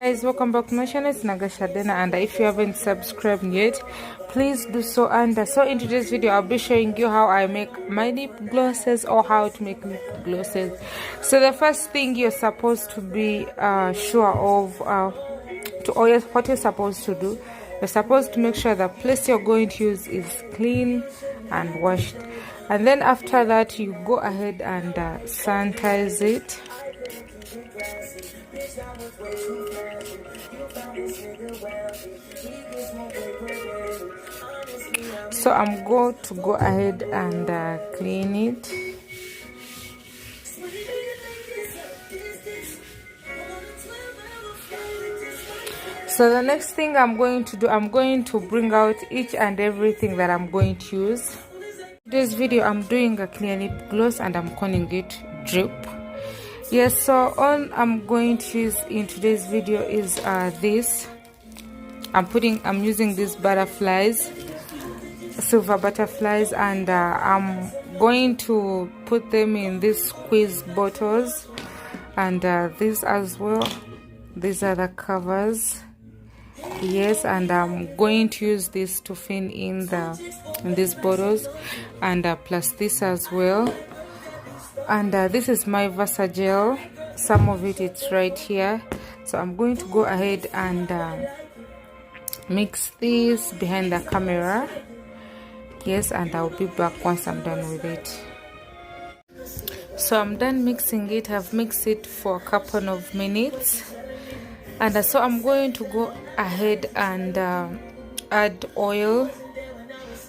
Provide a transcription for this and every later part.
Guys, welcome back to my channel. It's Nagashadena, and if you haven't subscribed yet, please do so. And so in today's video I'll be showing you how I make my lip glosses, or how to make lip glosses. So the first thing you're supposed to be sure of, what you're supposed to do, you're supposed to make sure the place you're going to use is clean and washed, and then after that you go ahead and sanitize it. So I'm going to go ahead and clean it. So the next thing I'm going to do, I'm going to bring out each and everything that I'm going to use. This video I'm doing a clear lip gloss and I'm calling it Drip. Yes, so all I'm going to use in today's video is this. I'm using these butterflies, silver butterflies, and I'm going to put them in these squeeze bottles, and these as well. These are the covers. Yes, and I'm going to use this to fill in these bottles, and plus this as well. And this is my Versa gel. Some of it's right here. So I'm going to go ahead and mix this behind the camera. Yes, and I'll be back once I'm done with it. So I'm done mixing it. I've mixed it for a couple of minutes, and so I'm going to go ahead and add oil.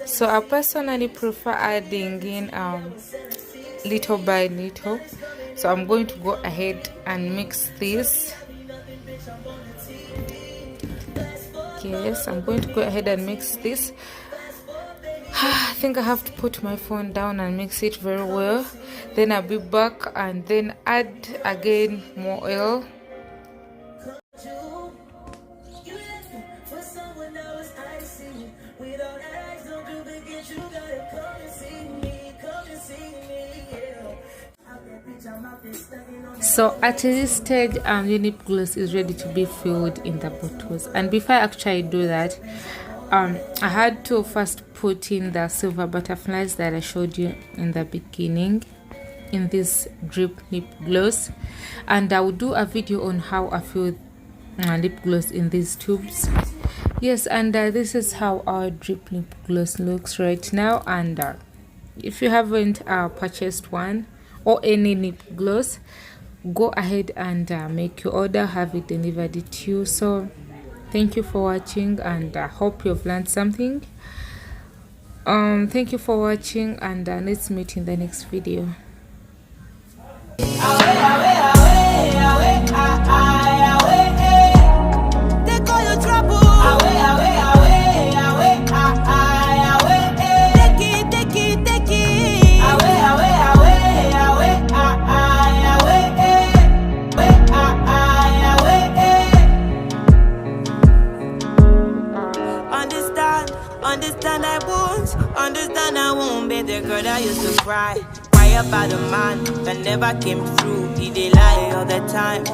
So I personally prefer adding in little by little. So I'm going to go ahead and mix this. Yes, I'm going to go ahead and mix this. I think I have to put my phone down and mix it very well. Then I'll be back and then add again more oil. So at this stage, the lip gloss is ready to be filled in the bottles. And before I actually do that, I had to first put in the silver butterflies that I showed you in the beginning in this drip lip gloss, and I will do a video on how I fill lip gloss in these tubes. Yes, and this is how our drip lip gloss looks right now. And if you haven't purchased one or any lip gloss, go ahead and make your order, have it delivered to you. So thank you for watching, and I hope you've learned something. Thank you for watching, and let's meet in the next video. Understand I won't be the girl that used to cry about a man that never came through. He did lie all the time.